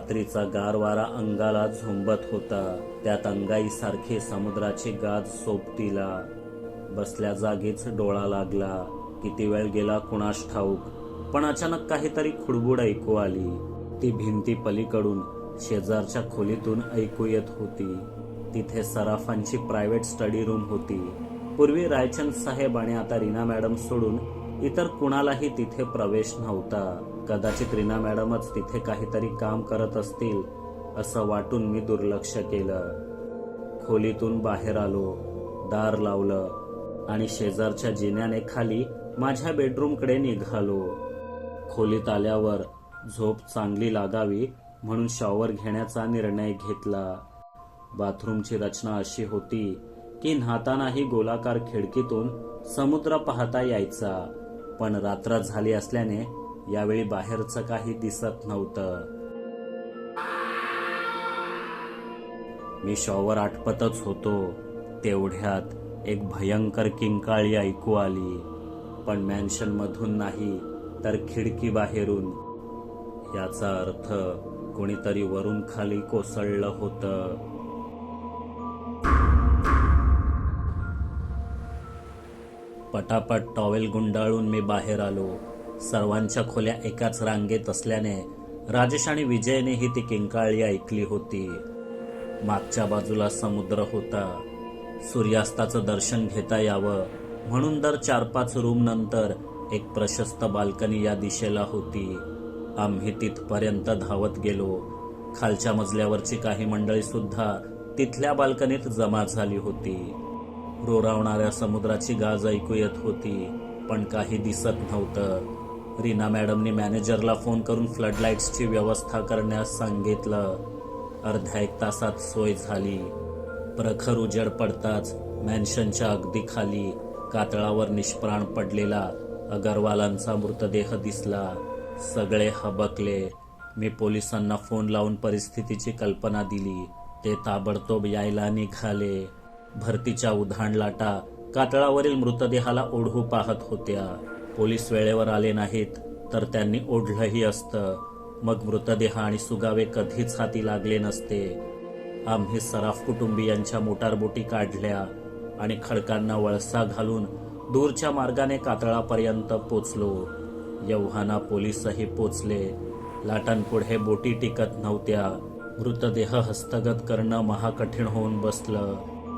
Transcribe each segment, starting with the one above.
रात्रीचा गार वारा अंगाला झोंबत होता. त्यात अंगाईसारखी समुद्राची गाज सोबतीला. बसल्या जागीच डोळा लागला. किती वेळ गेला कुणास ठाऊक, पण अचानक काहीतरी खुडबुड ऐकू आली. ती भिंती पलीकडून शेजारच्या खोलीतून ऐकू येत होती. तिथे सराफांची प्रायव्हेट स्टडी रूम होती. पूर्वी रायचंद साहेब आणि आता रीना मॅडम सोडून इतर कुणालाही तिथे प्रवेश नव्हता. कदाचित रीना मॅडमच तिथे काहीतरी काम करत असतील असं वाटून मी दुर्लक्ष केलं. खोलीतून बाहेर आलो, दार लावलं आणि शेजारच्या जिन्याने खाली माझ्या बेडरूमकडे निघालो. खोलीत आल्यावर झोप चांगली लागावी म्हणून शॉवर घेण्याचा निर्णय घेतला. बाथरूमची रचना अशी होती की न्हातानाही गोलाकार खिडकीतून समुद्र पाहता यायचा, पण रात्र झाली असल्याने यावेळी बाहेरचं काही दिसत नव्हतं. मी शॉवर आटपतच होतो तेवढ्यात एक भयंकर किंकाळी ऐकू आली, पण मॅन्शन मधून नाही तर खिडकी बाहेरून. याचा अर्थ कोणीतरी वरून खाली कोसळलं होतं. पटापट टॉवेल गुंडाळून मी बाहेर आलो. सर्वांच्या खोल्या एकाच रांगेत असल्याने राजेश आणि विजयनेही ती किंकाळी ऐकली होती. मागच्या बाजूला समुद्र होता. सूर्यास्ताचं दर्शन घेता यावं म्हणून दर 4-5 रूम नंतर एक प्रशस्त बाल्कनी या दिशेला होती. आम्ही तिथपर्यंत धावत गेलो. खालच्या मजल्यावरची काही मंडळी सुद्धा तिथल्या बाल्कनीत जमा झाली होती. रोरावणाऱ्या समुद्राची गाज ऐकू येत होती, पण काही दिसत नव्हतं. रीना मॅडमनी मॅनेजरला फोन करून फ्लडलाईट्सची व्यवस्था करण्यास सांगितलं. अर्ध्या 1 तासात सोय झाली. प्रखर उजेड पडताच मॅन्शनच्या अगदी खाली कातळावर निष्प्राण पडलेला अगरवालांचा मृतदेह दिसला. सगळे हबकले. मी पोलिसांना फोन लावून परिस्थितीची कल्पना दिली. ते ताबडतोब यायला निघाले. भरतीच्या उधाण लाटा कातळावरील मृतदेहाला ओढू पाहत होत्या. पोलीस वेळेवर आले नाहीत तर त्यांनी ओढलंही असतं. मग मृतदेह आणि सुगावे कधीच हाती लागले नसते. आम्ही सराफ कुटुंबियांच्या मोटारबोटी काढल्या आणि खडकांना वळसा घालून दूरच्या मार्गाने कातळापर्यंत पोचलो. यौहाना पोलीसही पोचले. लाटांपुढे बोटी टिकत नव्हत्या. मृतदेह हस्तगत करणं महाकठीण होऊन बसलं.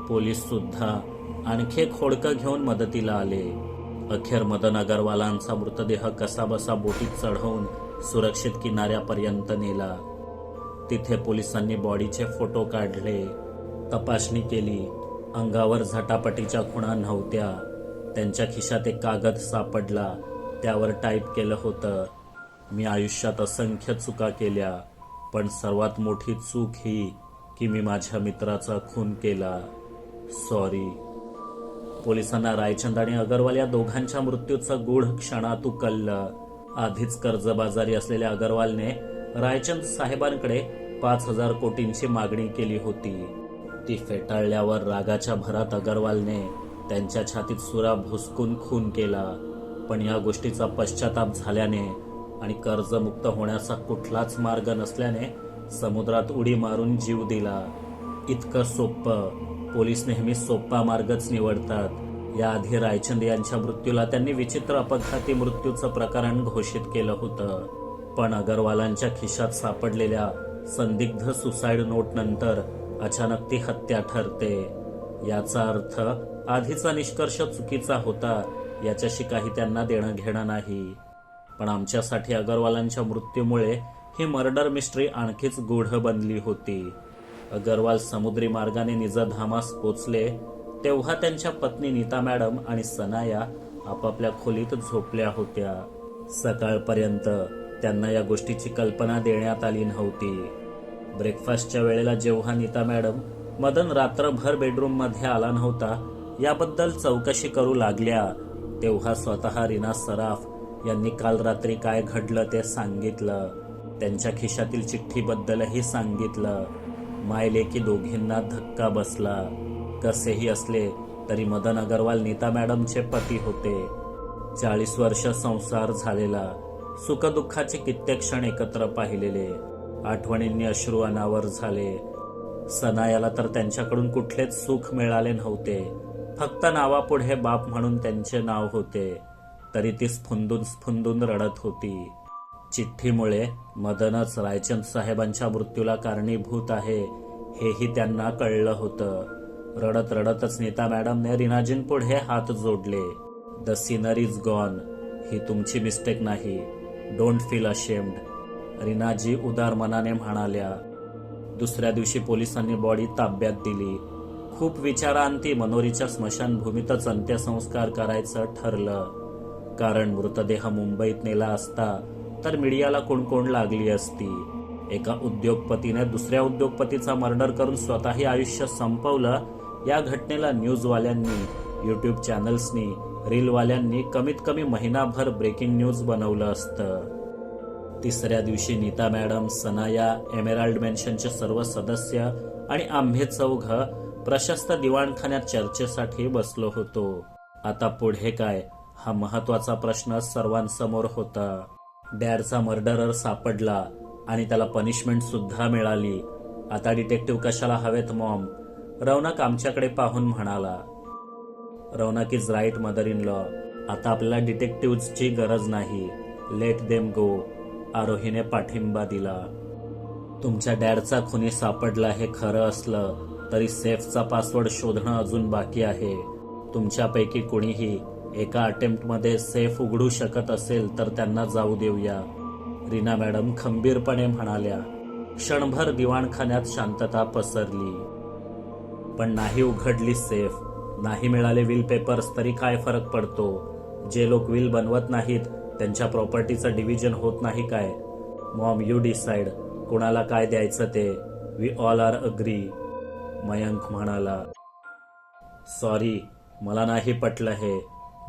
पोलीस सुद्धा आणखी एक होडकं घेऊन मदतीला आले. अखेर मदन अगरवालांचा मृतदेह कसाबसा बोटीत चढवून सुरक्षित किनाऱ्यापर्यंत नेला. तिथे पोलिसांनी बॉडीचे फोटो काढले, तपासणी केली. अंगावर झटापटीच्या खुणा नव्हत्या. त्यांच्या खिशात एक कागद सापडला. त्यावर टाईप केलं होतं, मी आयुष्यात असंख्य चुका केल्या, पण सर्वात मोठी चूक ही की मी माझ्या मित्राचा खून केला. सॉरी. पोलिसांना रायचंद आणि अगरवाल या दोघांच्या मृत्यूचं गूढ क्षणात उकललं. आधीच कर्जबाजारी असलेल्या अगरवालने रायचंद साहेबांकडे 5,000 कोटींची मागणी केली होती. ती फेटाळल्यावर रागाच्या भरात अगरवालने त्यांच्या छातीत सुरा भुसकून खून केला. पण या गोष्टीचा पश्चाताप झाल्याने आणि कर्जमुक्त होण्याचा कुठलाच मार्ग नसल्याने समुद्रात उडी मारून जीव दिला. इतकं सोपं. पोलीस नेहमी सोपा मार्गच निवडतात. याआधी रायचंद यांच्या मृत्यूला त्यांनी विचित्र अपघाती मृत्यूचं प्रकरण घोषित केलं होतं. पण अगरवालांच्या खिशात सापडलेल्या संदिग्ध सुसाईड नोट नंतर अचानक ती हत्या ठरते. याचा अर्थ आधीचा निष्कर्ष चुकीचा होता याच्याशी काही त्यांना देणं घेणं नाही. पण आमच्यासाठी अगरवालांच्या मृत्यूमुळे ही मर्डर मिस्ट्री आणखीच गूढ बनली होती. अगरवाल समुद्री मार्गाने निजधामास पोचले तेव्हा त्यांच्या पत्नी नीता मॅडम आणि सनाया आपापल्या खोलीत झोपल्या होत्या. सकाळपर्यंत त्यांना या गोष्टीची कल्पना देण्यात आली नव्हती. ब्रेकफास्टच्या वेळेला जेव्हा नीता मॅडम मदन रात्रभर बेडरूममध्ये आला नव्हता याबद्दल चौकशी करू लागल्या, तेव्हा स्वतः रीना सराफ यांनी काल रात्री काय घडलं ते सांगितलं. त्यांच्या खिशातील चिठ्ठीबद्दलही सांगितलं. मायलेकी दोघींना धक्का बसला. कसेही असले तरी मदन अगरवाल नीता मॅडमचे पती होते. 40 वर्ष संसार झालेला, सुखदुःखाचे कित्येक क्षण एकत्र पाहिलेले. आठवणींनी अश्रू अनावर झाले. सनायाला तर त्यांच्याकडून कुठलेच सुख मिळाले नव्हते. फक्त नावापुढे बाप म्हणून त्यांचे नाव होते. तरी ती स्फुंदून स्फुंदून रडत होती. चिठ्ठीमुळे मदनच रायचंद साहेबांच्या मृत्यूला कारणीभूत आहे हेही त्यांना कळलं होतं. रडत रडतच नीता मॅडमने रीनाजींपुढे हात जोडले. The sinner is gone. ही तुमची मिस्टेक नाही. Don't feel ashamed. रीनाजी उदार मनाने म्हणाल्या. दुसऱ्या दिवशी पोलिसांनी बॉडी ताब्यात दिली. खूप विचारांती मनोरीच्या स्मशानभूमीतच अंत्यसंस्कार करायचं ठरलं. कारण मृतदेह मुंबईत नेला असता तर मीडियाला कुणकुण लागली असती. एका उद्योगपतीने दुसऱ्या उद्योगपतीचा मर्डर करून स्वतःही आयुष्य संपवलं. या घटनेला न्यूजवाल्यांनी, युट्यूब चॅनल्सनी, रीलवाल्यांनी कमीत कमी महिनाभर ब्रेकिंग न्यूज बनवलं असतं. तिसऱ्या दिवशी नीता मॅडम, सनाया, एमेराल्ड मेन्शनचे सर्व सदस्य आणि आम्ही चौघं प्रशस्त दिवाणखान्यात चर्चेसाठी बसलो होतो. आता पुढे काय हा महत्वाचा प्रश्न सर्वांसमोर होता. डॅडचा मर्डरर सापडला आणि त्याला पनिशमेंट सुद्धा मिळाली. आता डिटेक्टिव्ह कशाला हवेत मॉम? रौनक आमच्याकडे पाहून म्हणाला. Raunak is right mother in law. आता आपल्याला डिटेक्टिव्हची गरज नाही. Let them go. आरोहीने पाठिंबा दिला. तुमच्या डॅडचा खुनी सापडला हे खरं असलं तरी सेफचा पासवर्ड शोधणं अजून बाकी आहे. तुमच्यापैकी कुणीही एका अटेम्प्टमध्ये सेफ उघडू शकत असेल तर त्यांना जाऊ देऊया, रीना मॅडम खंबीरपणे म्हणाल्या. क्षणभर दिवाणखान्यात शांतता पसरली. पण नाही उघडली सेफ, नाही मिळाले विल पेपर्स तरी काय फरक पडतो? जे लोक विल बनवत नाहीत त्यांच्या प्रॉपर्टीचं डिव्हिजन होत नाही काय? मॉम, यू डिसाइड कुणाला काय द्यायचं ते. We all are agree. Mayank म्हणाला. सॉरी, मला नाही पटलं हे.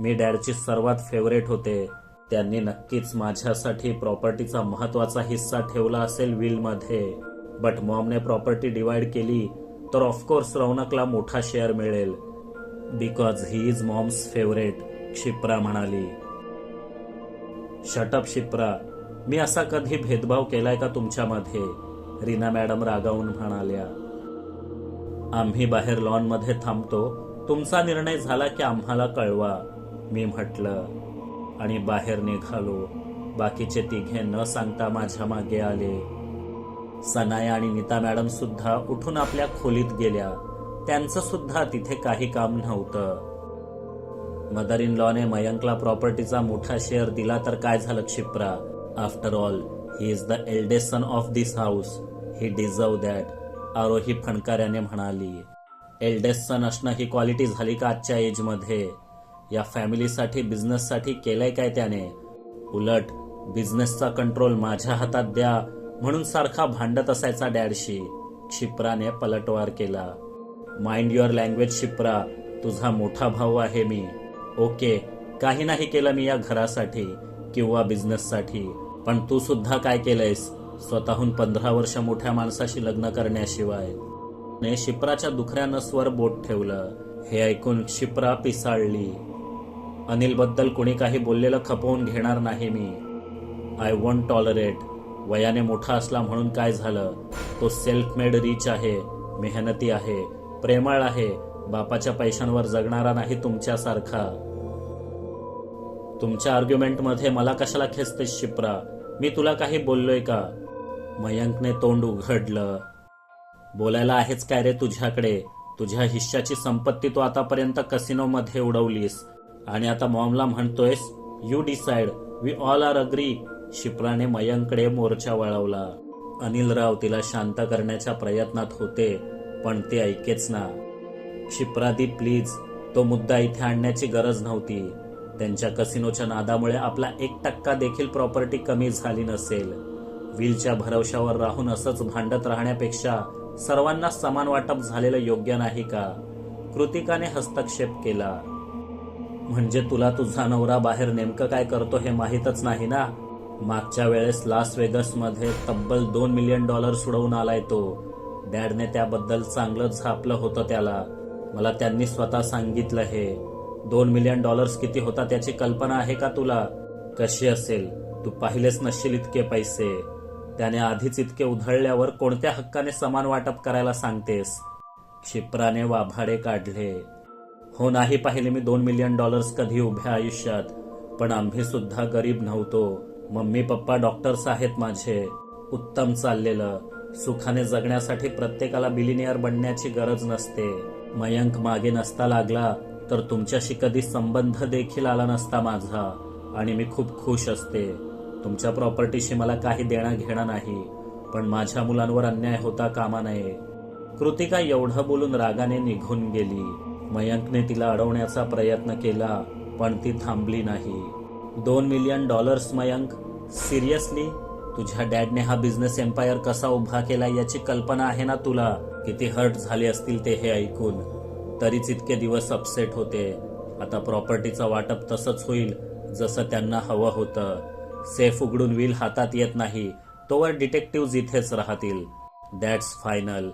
मी डॅडची सर्वात फेवरेट होते. त्यांनी नक्कीच माझ्यासाठी प्रॉपर्टीचा महत्वाचा हिस्सा ठेवला असेल विलमध्ये. बट मॉमने प्रॉपर्टी डिवाइड केली तर ऑफकोर्स रौनकला मोठा शेअर मिळेल. Because he is mom's favourite, Kshipra म्हणाली. शटअप क्षिप्रा. मी असा कधी भेदभाव केलाय का तुमच्यामध्ये? रीना मॅडम रागावून म्हणाल्या. आम्ही बाहेर लॉनमध्ये थांबतो. तुमचा निर्णय झाला की आम्हाला कळवा, मी म्हटलं आणि बाहेर निघालो. बाकीचे तिघे न सांगता माझ्या मागे आले. सनाया आणि नीता मॅडम सुद्धा उठून आपल्या खोलीत गेल्या. त्यांचं सुद्धा तिथे काही काम नव्हतं. मदर इन लॉने मयंकला प्रॉपर्टीचा मोठा शेअर दिला तर काय झालं Kshipra? After all he is the eldest son of this house. He deserve that, Aarohi फणकाऱ्याने म्हणाली. एल्डेस्ट सन असणं ही क्वालिटी झाली का आजच्या एजमध्ये? या फॅमिलीसाठी, बिझनेससाठी केलंय काय त्याने? उलट बिझनेसचा कंट्रोल माझ्या हातात द्या म्हणून सारखा भांडत असायचा डॅडशी. क्षिप्राने पलटवार केला. Mind your language Kshipra. तुझा मोठा भाऊ आहे मी. ओके, काही नाही केलं मी या घरासाठी किंवा बिझनेससाठी. पण तू सुद्धा काय केलंयस? स्वतःहून 15 वर्ष मोठ्या माणसाशी लग्न करण्याशिवाय. ने क्षिप्राच्या दुखऱ्या नसवर बोट ठेवलं. हे ऐकून क्षिप्रा पिसाळली. अनिलबद्दल कोणी काही बोललेलं खपवून घेणार नाही मी. I won't tolerate. वयाने मोठा असला म्हणून काय झालं? तो सेल्फ मेड रिच आहे, मेहनती आहे, प्रेमळ आहे, बापाच्या पैशांवर जगणारा नाही तुमच्यासारखा. तुमच्या आर्ग्युमेंटमध्ये मला कशाला खेचतेस क्षिप्रा? मी तुला काही बोललोय का? मयंकने तोंड उघडलं. बोलायला आहेच काय रे तुझ्याकडे? तुझ्या हिश्श्याची संपत्ती तू आतापर्यंत कसिनोमध्ये उडवलीस आणि आता मॉमला म्हणतोयस you decide, we all are agree. क्षिप्राने मयंककडे मोर्चा वळवला. अनिल राव तिला शांत करण्याच्या प्रयत्नात होते पण ते ऐकेच ना. क्षिप्रादी प्लीज, तो मुद्दा इथे आणण्याची गरज नव्हती. त्यांच्या कसिनोच्या नादामुळे आपला 1% देखील प्रॉपर्टी कमी झाली नसेल. विलच्या भरवशावर राहून असंच भांडत राहण्यापेक्षा सर्वांना समान वाटप झालेलं योग्य नाही का? कृतिकाने हस्तक्षेप केला. म्हणजे तुला तुझा नवरा बाहेर नेमकं काय करतो हे माहीतच नाही ना? मागच्या वेळेस लास वेगसमध्ये तब्बल $2 मिलियन उडवून आलाय तो. डॅडने त्याबद्दल चांगलं झापलं होतं त्याला. मला त्यांनी स्वतः सांगितलं हे. $2 मिलियन किती होता त्याची कल्पना आहे का तुला? कशी असेल? तू पाहिलेच नसशील इतके पैसे. त्याने आधीच इतके उधळल्यावर कोणत्या हक्काने समान वाटप करायला सांगतेस? क्षिप्राने वाभाडे काढले. हो, नाही पाहिले मी $2 मिलियन कधी उभ्या आयुष्यात. पण आम्ही सुद्धा गरीब नव्हतो. मम्मी पप्पा डॉक्टर्स आहेत माझे. उत्तम चाललेलं. सुखाने जगण्यासाठी प्रत्येकाला बिलिनियर बनण्याची गरज नसते. मयंक मागे नसता लागला तर तुमच्याशी कधी संबंध देखील आला नसता माझा. आणि मी खूप खुश असते. तुमच्या प्रॉपर्टीशी मला काही देणं घेणं नाही. पण माझ्या मुलांवर अन्याय होता कामा नये. कृतिका एवढं बोलून रागाने निघून गेली. मयंकने तिला अडवण्याचा प्रयत्न केला पण ती थांबली नाही. $2 मिलियन मयंक, सिरियसली? तुझ्या डॅडने हा बिझनेस एम्पायर कसा उभा केला याची कल्पना आहे ना तुला? किती हर्ट झाले असतील ते हे ऐकून. तरीच इतके दिवस अपसेट होते. आता प्रॉपर्टीचं वाटप तसंच होईल जसं त्यांना हवं होतं. सेफ उघडून व्हील हातात येत नाही तोवर डिटेक्टिव्ह इथेच राहतील. That's final.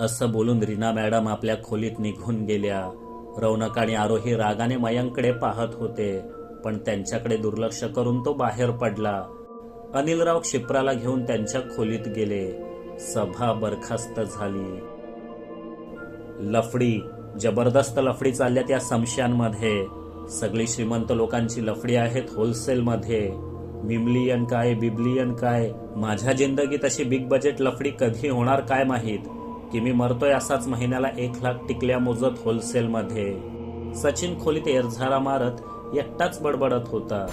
असं बोलून रीना मॅडम आपल्या खोलीत निघून गेल्या. रौनक आणि आरोही रागाने मयंककडे पाहत होते पण त्यांच्याकडे दुर्लक्ष करून तो बाहेर पडला. अनिलराव क्षिप्राला घेऊन त्यांच्या खोलीत गेले. सभा बरखास्त झाली. लफडी, जबरदस्त लफडी चालल्यात या संशयांमध्ये. सगळी श्रीमंत लोकांची लफडी आहेत होलसेलमध्ये. मिमलियन काय बिब्लियन काय. माझ्या जिंदगीत अशी बिग बजेट लफडी कधी होणार काय माहीत. की मी मरतोय असाच महिन्याला 1,00,000 टिकल्या मोजत होलसेलमध्ये. सचिन खोलीत एरझारा मारत एकटाच बडबडत होता.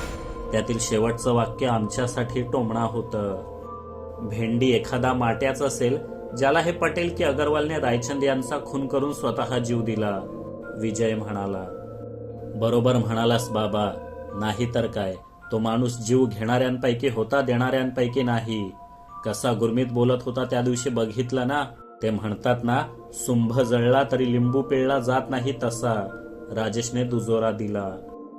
त्यातील शेवटचं वाक्य आमच्यासाठी टोमणा होतं. भेंडी एखादा माट्याच असेल ज्याला हे पटेल की अगरवालने रायचंद यांचा खून करून स्वतः जीव दिला, विजय म्हणाला. बरोबर म्हणालास बाबा. नाही तर काय. तो माणूस जीव घेणाऱ्यांपैकी होता, देणाऱ्यांपैकी नाही. कसा गुरमीत बोलत होता त्या दिवशी बघितलं ना. ते म्हणतात ना, सुंभ जळला तरी लिंबू पिळला जात नाही तसा. राजेशने दुजोरा दिला.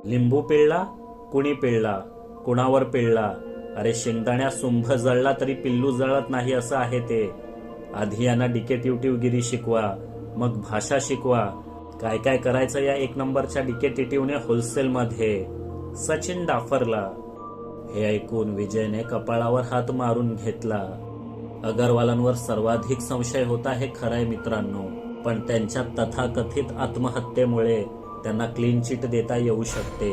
लिंबू पिळला? कुणी पिळला? कुणावर पिळला? अरे शेंगदाण्या सुंभ जळला तरी पिल्लू जळत नाही असं आहे ते. आधी यांना डिकेटिव्हगिरी शिकवा, मग भाषा शिकवा. काय काय करायचं या 1 नंबरच्या डिकेटिव्हने होलसेलमध्ये. सचिन डाफरला. हे ऐकून विजयने कपाळावर हात मारून घेतला. अगरवालांवर सर्वाधिक संशय होता हे खरंय मित्रांनो. पण त्यांच्या तथाकथित आत्महत्येमुळे त्यांना क्लीन चिट देता येऊ शकते.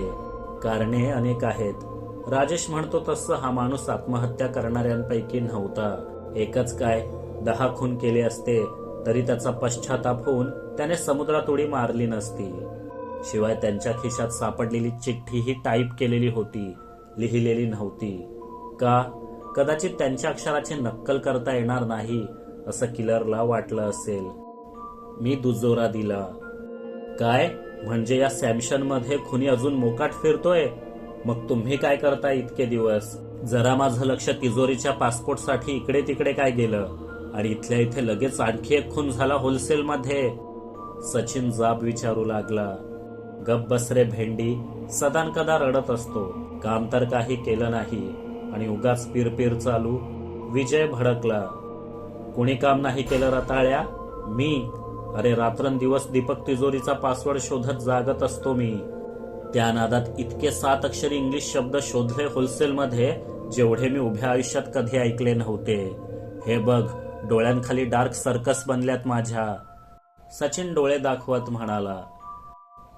कारणे अनेक आहेत. राजेश म्हणतो तसं हा माणूस आत्महत्या करणाऱ्यांपैकी नव्हता. एकच काय, 10 खून केले असते तरी त्याचा पश्चाताप होऊन त्याने समुद्रात उडी मारली नसती. शिवाय त्यांच्या खिशात सापडलेली चिठ्ठीही टाईप केलेली होती, लिहिलेली नव्हती. का? कदाचित त्यांच्या अक्षराची नक्कल करता येणार नाही असं किलरला वाटलं असेल. मी दुजोरा दिला. काय म्हणजे या सॅमशनमध्ये खुनी अजून मोकाट फिरतोय? मग तुम्ही काय करताय इतके दिवस? जरा माझं लक्ष तिजोरीच्या पासपोर्टसाठी इकडे तिकडे काय गेलं आणि इथल्या इथे लगेच आणखी एक खून झाला होलसेलमध्ये. सचिन जाब विचारू लागला. गप बस रे भेंडी. सदानकदा रडत असतो. काम तर काही केलं नाही आणि उगाच पिरपिर चालू. विजय भडकला. कुणी काम नाही केलं रताळ्या? मी. अरे रात्रंदिवस दीपक तिजोरीचा पासवर्ड शोधत जागत असतो मी. त्या नादात इतके 7 अक्षरी इंग्लिश शब्द शोधले होलसेलमध्ये जेवढे मी उभ्या आयुष्यात कधी ऐकले नव्हते. हे बघ, डोळ्यांखाली डार्क सर्कस बनल्यात माझ्या. सचिन डोळे दाखवत म्हणाला.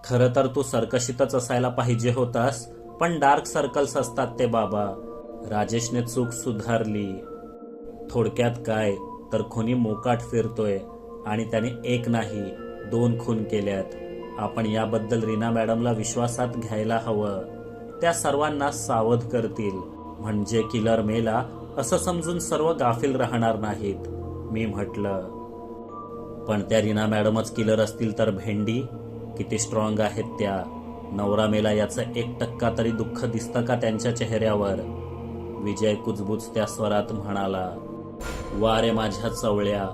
खरं तर तू सर्कशीतच असायला पाहिजे होतास, पण डार्क सर्कल्स असतात ते बाबा. राजेशने चूक सुधारली. थोडक्यात काय तर खुनी मोकाट फिरतोय आणि त्याने 1 नाही 2 खून केल्यात. आपण याबद्दल रीना मॅडमला विश्वासात घ्यायला हवं. त्या सर्वांना सावध करतील. म्हणजे किलर मेला असं समजून सर्व गाफील राहणार नाहीत. मी म्हटलं. पण त्या रीना मॅडमच किलर असतील तर भेंडी किती स्ट्रॉंग आहेत त्या. नवरा मेला याचं 1% तरी दुःख दिसतं का त्यांच्या चेहऱ्यावर? विजय कुजबुजत्या स्वरात म्हणाला. वा रे माझ्या चवळ्या,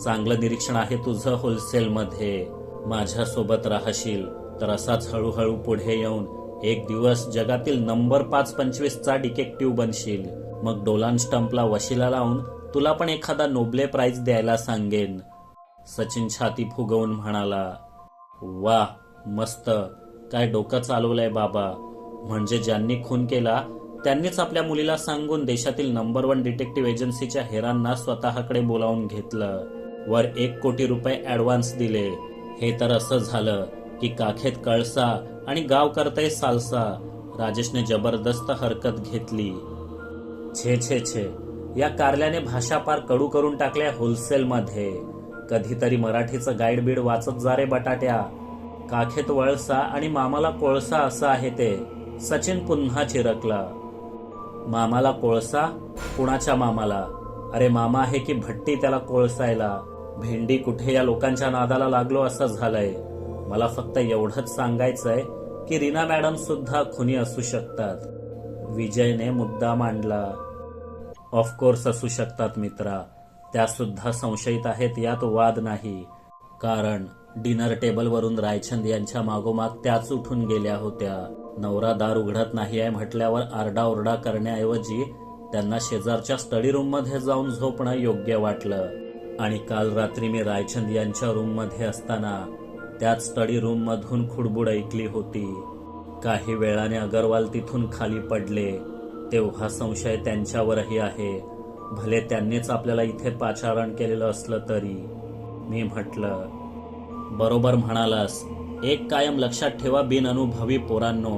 चांगलं निरीक्षण आहे तुझं होलसेलमध्ये. माझ्यासोबत राहशील तर असाच हळूहळू पुढे येऊन एक दिवस जगातील नंबर 525चा डिटेक्टिव्ह बनशील. मग डोलान स्टंपला वशिला लावून तुला पण एखादा नोबेल प्राइज द्यायला सांगेन. सचिन छाती फुगवून म्हणाला. वा मस्त, काय डोकं चालवलंय बाबा. म्हणजे ज्यांनी खून केला त्यांनीच आपल्या मुलीला सांगून देशातील नंबर 1 डिटेक्टिव्ह एजन्सीच्या हेरांना स्वतःकडे बोलावून घेतलं. वर 1 कोटी रुपये ऍडव्हान्स दिले. हे तर असं झालं की काखेत कळसा आणि गाव करतय सालसा. राजेशने जबरदस्त हरकत घेतली. छे छे छे, या कारल्याने भाषा पार कडू करून टाकल्या होलसेलमध्ये. कधीतरी मराठीचं गाईड बीड वाचत जा रे बटाट्या. काखेत वळसा आणि मामाला कोळसा असं आहे ते. सचिन पुन्हा चिरकला. मामाला कोळसा? कुणाच्या मामाला? अरे मामा आहे की भट्टी त्याला कोळसायला? भेंडी कुठे या लोकांच्या नादाला लागलो असं झालंय. मला फक्त एवढंच सांगायचंय की रीना मॅडम सुद्धा खुनी असू शकतात. विजयने मुद्दा मांडला. ऑफकोर्स असू शकतात मित्रा. त्या सुद्धा संशयित आहेत, यात वाद नाही. कारण डिनर टेबलवरून रायचंद यांच्या मागोमाग त्याच उठून गेल्या होत्या. नवरा दार उघडत नाही आहे म्हटल्यावर आरडाओरडा करण्याऐवजी त्यांना शेजारच्या स्टडी रूम मध्ये जाऊन झोपणं योग्य वाटलं. आणि काल रात्री मी रायचंद यांच्या रूम मध्ये असताना त्याच स्टडी रूम मधून खुडबुड ऐकली होती. काही वेळाने अगरवाल तिथून खाली पडले तेव्हा संशय त्यांच्यावरही आहे. भले त्यांनीच आपल्याला इथे पाचारण केलेलं असलं तरी. मी म्हटलं, बरोबर म्हणालास. एक कायम लक्षात ठेवा बिनअनुभवी पोरांनो,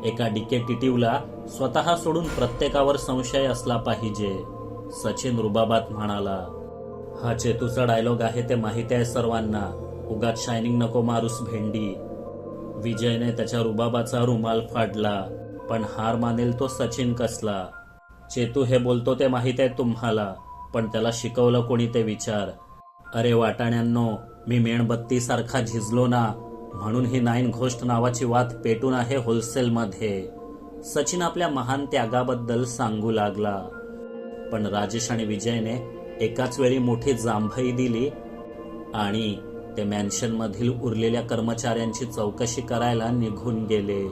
एका डिटेक्टिव्हला स्वतः सोडून प्रत्येकावर संशय असला पाहिजे. सचिन रुबाबात म्हणाला. हा चेतूचा डायलॉग आहे ते माहिती आहे सर्वांना. उगाच शायनिंग नको मारूस भेंडी. विजयने त्याच्या रुबाबाचा रुमाल फाडला. पण हार मानेल तो सचिन कसला? चेतू हे बोलतो ते माहित आहे तुम्हाला, पण त्याला शिकवलं कोणी ते विचार. अरे वाटाण्यांनो, मी मेणबत्ती सारखा झिजलो ना, म्हणून ही 9 घोस्ट नावाची वात पेटून आहे होलसेलमध्ये. सचिन आपल्या महान त्यागाबद्दल सांगू लागला. पण राजेश आणि विजयने एकाच वेळी मोठी जांभई दिली आणि ते मॅन्शन मधील उरलेल्या कर्मचाऱ्यांची चौकशी करायला निघून गेले.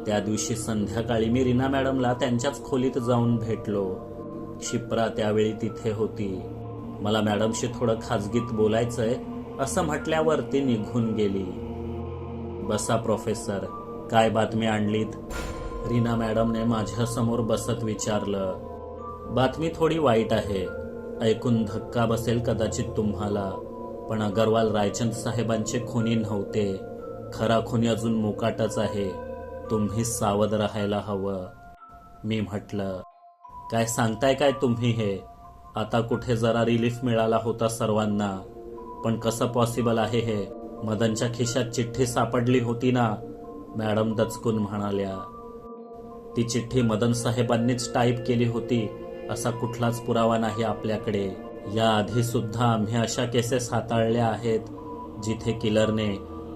त्या दिवशी संध्याकाळी मी रीना मॅडमला त्यांच्याच खोलीत जाऊन भेटलो. क्षिप्रा त्यावेळी तिथे होती. मला मॅडमशी थोडं खाजगीत बोलायचंय असं म्हटल्यावर ती निघून गेली. बसा प्रोफेसर, काय बातमी आणलीत? रीना मॅडमने माझ्यासमोर बसत विचारलं. बातमी थोडी वाईट आहे. ऐकून धक्का बसेल कदाचित तुम्हाला, पण अगरवाल रायचंद साहेबांचे खुनी नव्हते. खरा खुनी अजून मोकाटच आहे. तुम्ही सावध राहायला हवं. मी म्हटलं, काय सांगताय काय तुम्ही हे? आता कुठे जरा रिलीफ मिळाला होता सर्वांना, पण कसं पॉसिबल आहे हे? मदनच्या खिशात चिठ्ठी सापडली होती ना? मॅडम दचकून म्हणाल्या. ती चिठ्ठी मदन साहेबांनीच टाईप केली होती असा कुठलाच पुरावा नाही आपल्याकडे. याआधी सुद्धा आम्ही अशा केसेस हाताळल्या आहेत जिथे किलरने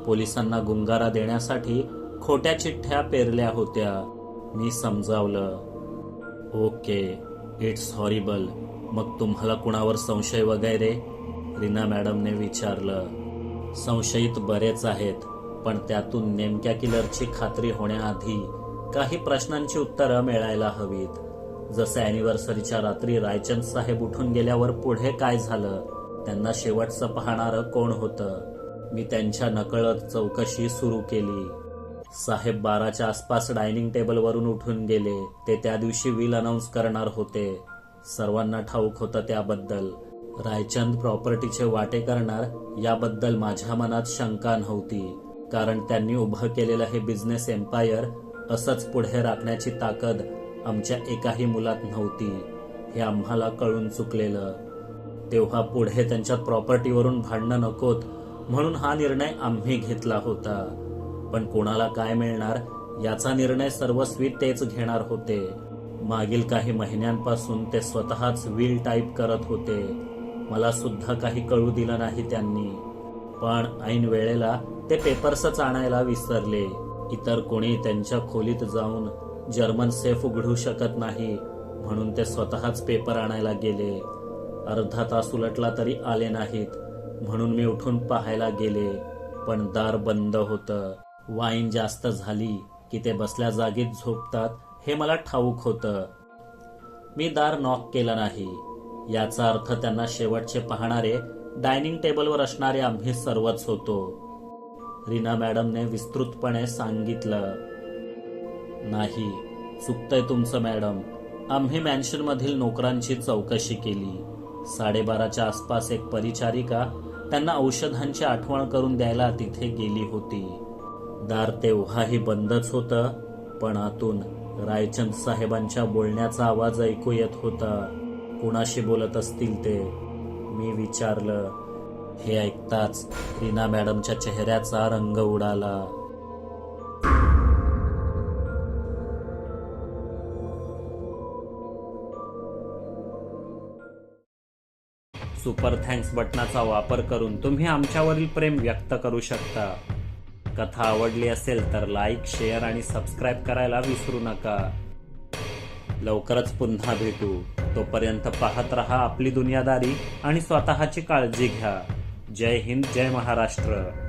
पोलिसांना गुंगारा देण्यासाठी खोट्या चिठ्ठ्या पेरल्या होत्या. मी समजावलं. Okay, it's horrible. मग तुम्हाला कुणावर संशय वगैरे? रीना मॅडमने विचारलं. संशयित बरेच आहेत, पण त्यातून नेमक्या किलरची खात्री होण्याआधी काही प्रश्नांची उत्तरं मिळायला हवीत. जसं अॅनिव्हर्सरीच्या रात्री रायचंद साहेब उठून गेल्यावर पुढे काय झालं? त्यांना शेवटचं पाहणारं कोण होतं? मी त्यांच्या नकळत चौकशी सुरू केली. साहेब 12च्या आसपास डायनिंग टेबलवरून उठून गेले. ते त्या दिवशी विल अनाऊन्स करणार होते. सर्वांना ठाऊक होतं त्याबद्दल. रायचंद प्रॉपर्टीचे वाटे करणार याबद्दल माझ्या मनात शंका नव्हती, कारण त्यांनी उभं केलेलं हे बिझनेस एम्पायर असंच पुढे राखण्याची ताकद आमच्या एकाही मुलात नव्हती. हे आम्हाला कळून चुकलेलं. तेव्हा पुढे त्यांच्यात प्रॉपर्टीवरून भांडणं नकोत म्हणून हा निर्णय आम्ही घेतला होता. पण कोणाला काय मिळणार याचा निर्णय सर्वस्वी तेच घेणार होते. मागील काही महिन्यांपासून ते स्वतःच विल टाईप करत होते. मला सुद्धा काही कळू दिलं नाही त्यांनी. पण ऐन वेळेला ते पेपर्सच आणायला विसरले. इतर कोणी त्यांच्या खोलीत जाऊन जर्मन सेफ उघडू शकत नाही म्हणून ते स्वतःच पेपर आणायला गेले. अर्धा तास उलटला तरी आले नाहीत म्हणून मी उठून पाहायला गेले, पण दार बंद होतं. वाईन जास्त झाली की ते बसल्या जागीत झोपतात हे मला ठाऊक होतं. मी दार नॉक केलं नाही. याचा अर्थ त्यांना शेवटचे पाहणारे डायनिंग टेबलवर असणारे आम्ही सर्वच होतो. रीना मॅडमने विस्तृतपणे सांगितलं. नाही, चुकतंय तुमचं मॅडम. आम्ही मॅन्शनमधील नोकरांची चौकशी केली. 12:30च्या आसपास एक परिचारिका त्यांना औषधांची आठवण करून द्यायला तिथे गेली होती. दार तेव्हाही बंदच होतं, पण आतून रायचंद साहेबांच्या बोलण्याचा आवाज ऐकू येत होता. कुणाशी बोलत असतील ते? मी विचारलं. हे ऐकताच रीना मॅडमच्या चेहऱ्याचा रंग उडाला. सुपर थँक्स बटनाचा वापर करून तुम्ही आमच्यावरील प्रेम व्यक्त करू शकता. कथा आवडली असेल तर लाईक, शेअर आणि सबस्क्राईब करायला विसरू नका. लवकरच पुन्हा भेटू. तोपर्यंत पाहत रहा आपली दुनियादारी आणि स्वतःची काळजी घ्या. जय हिंद, जय महाराष्ट्र.